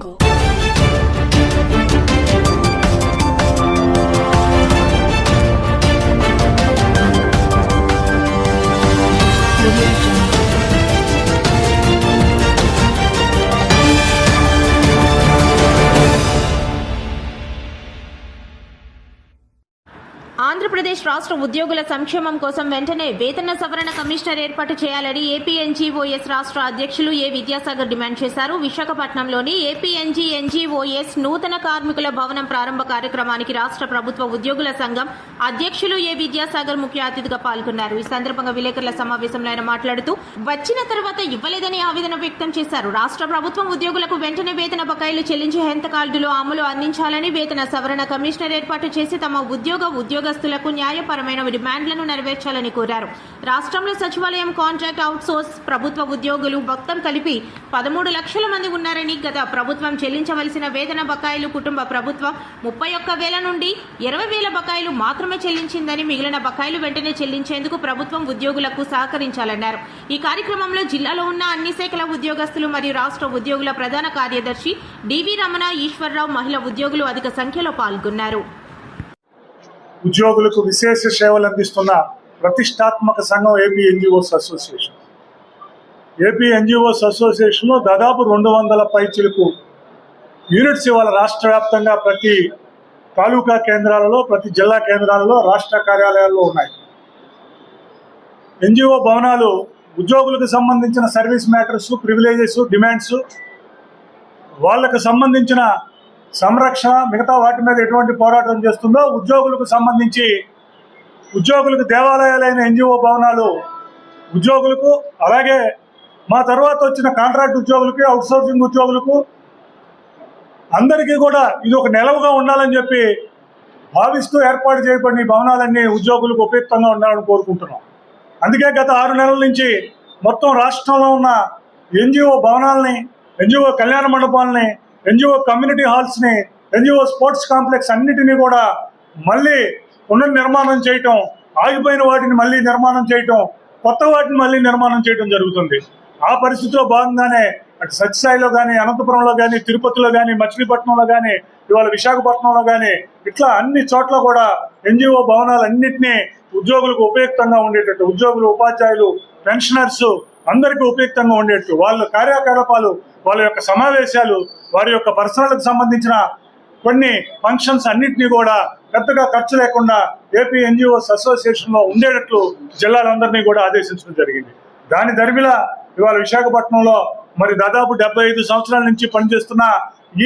Jungle. Andhra Pradesh రాష్ట్ర ఉద్యోగుల సంక్షేమం కోసం వెంటనే వేతన సవరణ కమిషనర్ ఏర్పాటు చేయాలని ఏపీఎన్జీఓఎస్ రాష్ట్ర అధ్యక్షులు ఏ విద్యాసాగర్ డిమాండ్ చేశారు. విశాఖపట్నంలోని ఏపీఎన్జీఓఎస్ నూతన కార్మికుల భవనం ప్రారంభ కార్యక్రమానికి రాష్ట్ర ప్రభుత్వ ఉద్యోగుల సంఘం అధ్యక్షులు ఏ విద్యాసాగర్ ముఖ్య అతిథిగా పాల్గొన్నారు. ఈ సందర్భంగా విలేకరుల సమావేశంలో ఆయన మాట్లాడుతూ వచ్చిన తర్వాత ఇవ్వలేదని ఆవేదన వ్యక్తం చేశారు. రాష్ట్ర ప్రభుత్వం ఉద్యోగులకు వెంటనే వేతన బకాయిలు చెల్లించే హెంత కార్డులు అమలు అందించాలని, వేతన సవరణ కమిషనర్ ఏర్పాటు చేసి తమ ఉద్యోగస్తులకు న్యాయపరమైన డిమాండ్లను నెరవేర్చాలని కోరారు. రాష్ట్రంలో సచివాలయం, కాంట్రాక్ట్, అవుట్సోర్స్ ప్రభుత్వ ఉద్యోగులు మొత్తం కలిపి 13 లక్షల మంది ఉన్నారని, గత ప్రభుత్వం చెల్లించవలసిన వేతన బకాయిలు కుటుంబ ప్రభుత్వం 31,000 నుండి 20,000 బకాయిలు మాత్రమే చెల్లించిందని, మిగిలిన బకాయిలు వెంటనే చెల్లించేందుకు ప్రభుత్వం ఉద్యోగులకు సహకరించాలన్నారు. ఈ కార్యక్రమంలో జిల్లాలో ఉన్న అన్ని శాఖల ఉద్యోగస్తులు మరియు రాష్ట్ర ఉద్యోగుల ప్రధాన కార్యదర్శి డివి రమణ, ఈశ్వరరావు, మహిళా ఉద్యోగులు అధిక సంఖ్యలో పాల్గొన్నారు. ఉద్యోగులకు విశేష సేవలు అందిస్తున్న ప్రతిష్టాత్మక సంఘం AP NGOs association. AP NGOs అసోసియేషన్లో దాదాపు 200 పైచిలకు యూనిట్స్ ఇవాళ రాష్ట్ర వ్యాప్తంగా ప్రతి తాలూకా కేంద్రాలలో, ప్రతి జిల్లా కేంద్రాలలో, రాష్ట్ర కార్యాలయాల్లో ఉన్నాయి. ఎన్జిఓ భవనాలు ఉద్యోగులకు సంబంధించిన సర్వీస్ మ్యాటర్స్, ప్రివిలేజెస్, డిమాండ్స్, వాళ్ళకు సంబంధించిన సంరక్షణ, మిగతా వాటి మీద ఎటువంటి పోరాటం చేస్తుందో ఉద్యోగులకు సంబంధించి ఉద్యోగులకు దేవాలయాలైన ఎన్జిఓ భవనాలు ఉద్యోగులకు, అలాగే మా తర్వాత వచ్చిన కాంట్రాక్ట్ ఉద్యోగులకి, అవుట్సోర్సింగ్ ఉద్యోగులకు అందరికీ కూడా ఇది ఒక నిలవగా ఉండాలని చెప్పి భావిస్తూ ఏర్పాటు చేయబడిన భవనాలన్నీ ఉద్యోగులకు ఉపయుక్తంగా ఉండాలని కోరుకుంటున్నాం. అందుకే గత 6 నెలల నుంచి మొత్తం రాష్ట్రంలో ఉన్న ఎన్జిఓ భవనాలని, ఎన్జిఓ కళ్యాణ మండపాలని, ఎన్జిఓ కమ్యూనిటీ హాల్స్ని, ఎన్జిఓ స్పోర్ట్స్ కాంప్లెక్స్ అన్నిటినీ కూడా మళ్ళీ పునర్నిర్మాణం చేయటం, ఆగిపోయిన వాటిని మళ్ళీ నిర్మాణం చేయటం, కొత్త వాటిని మళ్ళీ నిర్మాణం చేయటం జరుగుతుంది. ఆ పరిస్థితిలో భాగంగానే అటు సత్యసాయిలో కానీ, అనంతపురంలో కానీ, తిరుపతిలో కానీ, మచిలీపట్నంలో కానీ, ఇవాళ విశాఖపట్నంలో కానీ, ఇట్లా అన్ని చోట్ల కూడా ఎన్జిఓ భవనాలన్నింటినీ ఉద్యోగులకు ఉపయుక్తంగా ఉండేటట్టు, ఉద్యోగులు, ఉపాధ్యాయులు, పెన్షనర్స్ అందరికీ ఉపయుక్తంగా ఉండేట్టు వాళ్ళ కార్యకలాపాలు, వాళ్ళ యొక్క సమావేశాలు, వారి యొక్క పర్సనల్కి సంబంధించిన కొన్ని ఫంక్షన్స్ అన్నింటినీ కూడా పెద్దగా ఖర్చు లేకుండా ఏపీ ఎన్జిఓస్ అసోసియేషన్లో ఉండేటట్లు జిల్లాలందరినీ కూడా ఆదేశించడం జరిగింది. దాని దరిమిలా ఇవాళ విశాఖపట్నంలో మరి దాదాపు 75 సంవత్సరాల నుంచి పనిచేస్తున్న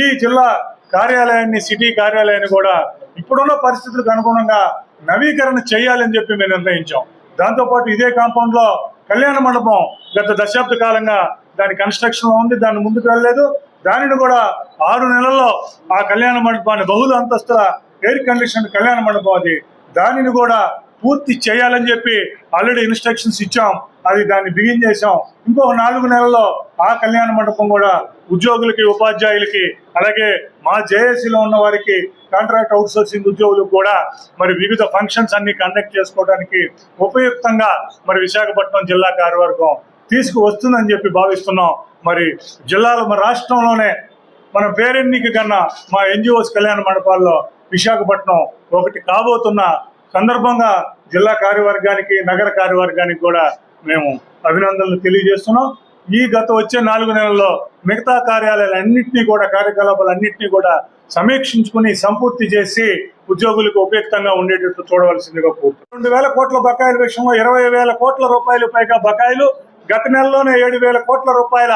ఈ జిల్లా కార్యాలయాన్ని, సిటీ కార్యాలయాన్ని కూడా ఇప్పుడున్న పరిస్థితులకు అనుగుణంగా నవీకరణ చేయాలని చెప్పి మేము నిర్ణయించాం. దాంతోపాటు ఇదే కాంపౌండ్లో కళ్యాణ మండపం గత దశాబ్ద కాలంగా దాని కన్స్ట్రక్షన్లో ఉంది, దాన్ని ముందుకు వెళ్ళలేదు. దానిని కూడా 6 నెలల్లో ఆ కళ్యాణ మండపాన్ని, బహుళ అంతస్తుల ఎయిర్ కండిషన్ కళ్యాణ మండపం అది, దానిని కూడా పూర్తి చేయాలని చెప్పి ఆల్రెడీ ఇన్స్ట్రక్షన్స్ ఇచ్చాం. దాన్ని బిగిన్ చేసాం. ఇంకొక 4 నెలల్లో ఆ కళ్యాణ మండపం కూడా ఉద్యోగులకి, ఉపాధ్యాయులకి, అలాగే మా జేఏసీలో ఉన్న వారికి, కాంట్రాక్ట్ అవుట్సోర్సింగ్ ఉద్యోగులకు కూడా మరి వివిధ ఫంక్షన్స్ అన్ని కండక్ట్ చేసుకోవడానికి ఉపయుక్తంగా మరి విశాఖపట్నం జిల్లా కార్యవర్గం తీసుకువస్తుందని చెప్పి భావిస్తున్నాం. మరి జిల్లాలో, మన రాష్ట్రంలోనే మన పేరెన్నిక కన్నా మా ఎన్జిఓస్ కళ్యాణ మండపాల్లో విశాఖపట్నం ఒకటి కాబోతున్న సందర్భంగా జిల్లా కార్యవర్గానికి, నగర కార్యవర్గానికి కూడా మేము అభినందనలు తెలియజేస్తున్నాం. వచ్చే 4 నెలల్లో మిగతా కార్యాలయాలన్నింటినీ కూడా, కార్యకలాపాలన్నింటినీ కూడా సమీక్షించుకుని సంపూర్తి చేసి ఉద్యోగులకు ఉపయుక్తంగా ఉండేటట్టు చూడవలసిందిగా కోరుతున్నాం. 2,000 కోట్ల బకాయిల విషయంలో 20,000 కోట్ల రూపాయలు పైగా బకాయిలు, గత నెలలోనే 7,000 కోట్ల రూపాయల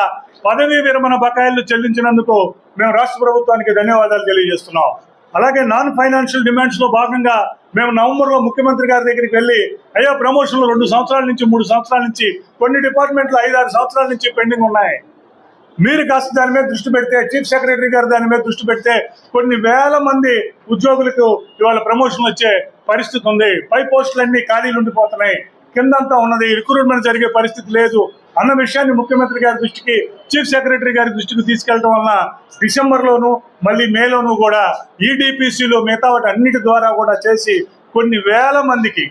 పదవీ విరమణ బకాయిలు చెల్లించినందుకు మేము రాష్ట్ర ప్రభుత్వానికి ధన్యవాదాలు తెలియజేస్తున్నాం. అలాగే నాన్ ఫైనాన్షియల్ డిమాండ్స్లో భాగంగా మేము నవంబర్లో ముఖ్యమంత్రి గారి దగ్గరికి వెళ్ళి, అయ్యా ప్రమోషన్లు 2 సంవత్సరాల నుంచి 3 సంవత్సరాల నుంచి, కొన్ని డిపార్ట్మెంట్లు 5-6 సంవత్సరాల నుంచి పెండింగ్ ఉన్నాయి, మీరు కాస్త దాని మీద దృష్టి పెడితే, చీఫ్ సెక్రటరీ గారు దాని మీద దృష్టి పెడితే కొన్ని వేల మంది ఉద్యోగులకు ఇవాళ ప్రమోషన్లు వచ్చే పరిస్థితి ఉంది. పై పోస్టులన్నీ ఖాళీలు ఉండిపోతున్నాయి, కిందంతా ఉన్నది, రిక్రూట్మెంట్ జరిగే పరిస్థితి లేదు అన్న విషయాన్ని ముఖ్యమంత్రి గారి దృష్టికి, చీఫ్ సెక్రటరీ గారి దృష్టికి తీసుకెళ్లడం వలన డిసెంబర్లోను మళ్ళీ మేలోను కూడా ఈడీపీసీలో మిగతా వాటి అన్నిటి ద్వారా కూడా చేసి కొన్ని వేల మందికి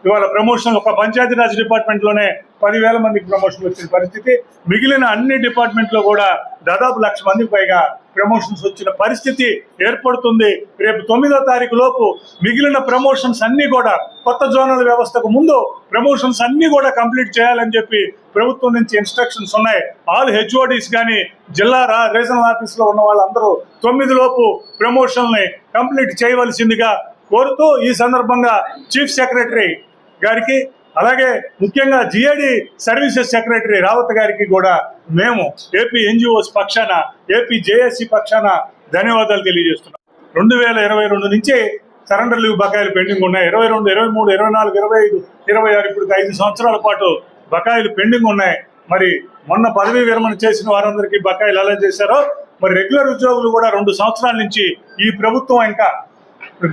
ఇవాళ ప్రమోషన్ ఒక పంచాయతీరాజ్ డిపార్ట్మెంట్ లోనే 10,000 మందికి ప్రమోషన్ వచ్చిన పరిస్థితి. మిగిలిన అన్ని డిపార్ట్మెంట్ లో కూడా దాదాపు 1,00,000 మందికి పైగా ప్రమోషన్స్ వచ్చిన పరిస్థితి ఏర్పడుతుంది. రేపు 9వ తారీఖు లోపు మిగిలిన ప్రమోషన్స్ అన్ని కూడా కొత్త జోనల్ వ్యవస్థకు ముందు ప్రమోషన్స్ అన్ని కూడా కంప్లీట్ చేయాలని చెప్పి ప్రభుత్వం నుంచి ఇన్స్ట్రక్షన్స్ ఉన్నాయి. ఆల్ హెచ్ఓడిస్ కానీ జిల్లా రీజనల్ ఆఫీస్ లో ఉన్న వాళ్ళందరూ 9 లోపు ప్రమోషన్ని కంప్లీట్ చేయవలసిందిగా కోరుతూ ఈ సందర్భంగా చీఫ్ సెక్రటరీ గారికి అలాగే ముఖ్యంగా జిఐడి సర్వీసెస్ సెక్రటరీ రావత్ గారికి కూడా మేము ఏపీ ఎన్జిఓస్ పక్షాన ఏపీ జేఏసీ పక్షాన ధన్యవాదాలు తెలియజేస్తున్నాం. 2022 నుంచి సరెండర్ లీవ్ బకాయిలు పెండింగ్ ఉన్నాయి. 22, 23, 24, 25, 26 ఇప్పుడు 5 సంవత్సరాల పాటు బకాయిలు పెండింగ్ ఉన్నాయి. మరి మొన్న పదవీ విరమణ చేసిన వారందరికీ బకాయిలు ఎలా చేశారో మరి రెగ్యులర్ ఉద్యోగులు కూడా 2 సంవత్సరాల నుంచి ఈ ప్రభుత్వం ఇంకా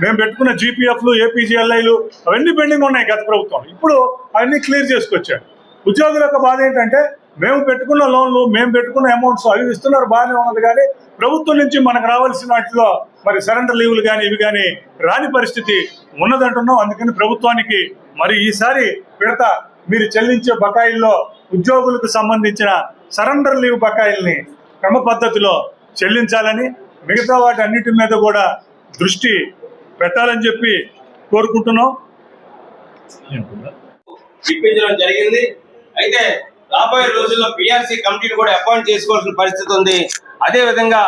మేము పెట్టుకున్న జీపీఎఫ్లు ఏపీజీఎల్ఐలు అవన్నీ పెండింగ్ ఉన్నాయి గత ప్రభుత్వం. ఇప్పుడు అవన్నీ క్లియర్ చేసుకొచ్చారు. ఉద్యోగుల యొక్క బాధ ఏంటంటే మేము పెట్టుకున్న లోన్లు మేము పెట్టుకున్న అమౌంట్స్ అవి ఇస్తున్నారు బాగానే ఉన్నది, కానీ ప్రభుత్వం నుంచి మనకు రావాల్సిన వాటిలో మరి సరెండర్ లీవ్లు కానీ ఇవి కానీ రాని పరిస్థితి ఉన్నదంటున్నాం. అందుకని ప్రభుత్వానికి మరి ఈసారి విడత మీరు చెల్లించే బకాయిల్లో ఉద్యోగులకు సంబంధించిన సరెండర్ లీవ్ బకాయిల్ని క్రమ పద్ధతిలో చెల్లించాలని మిగతా వాటి అన్నిటి మీద కూడా దృష్టి పెట్టాలని చెప్పి కోరుకుంటున్నాం. ఇప్పించడం జరిగింది. అయితే రాబోయే రోజుల్లో పిఆర్సీ కమిటీని కూడా అపాయింట్ చేసుకోవాల్సిన పరిస్థితి ఉంది. అదే విధంగా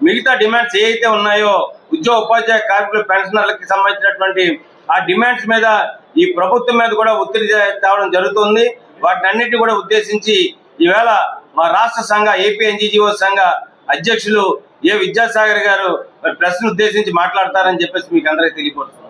మిగతా డిమాండ్స్ ఏవైతే ఉన్నాయో ఉద్యోగ ఉపాధ్యాయ కార్మికుల పెన్షనర్లకి సంబంధించినటువంటి ఆ డిమాండ్స్ మీద ఈ ప్రభుత్వం మీద కూడా ఒత్తిడి తేవడం జరుగుతుంది. వాటిని అన్నింటినీ కూడా ఉద్దేశించి ఈవేళ మా రాష్ట్ర సంఘ ఏపీ ఎన్జీఓ సంఘ అధ్యక్షులు విద్యాసాగర్ గారు ప్రెస్ ను ఉద్దేశించి మాట్లాడతారని చెప్పేసి మీకు అందరికీ తెలియపడుతుంది.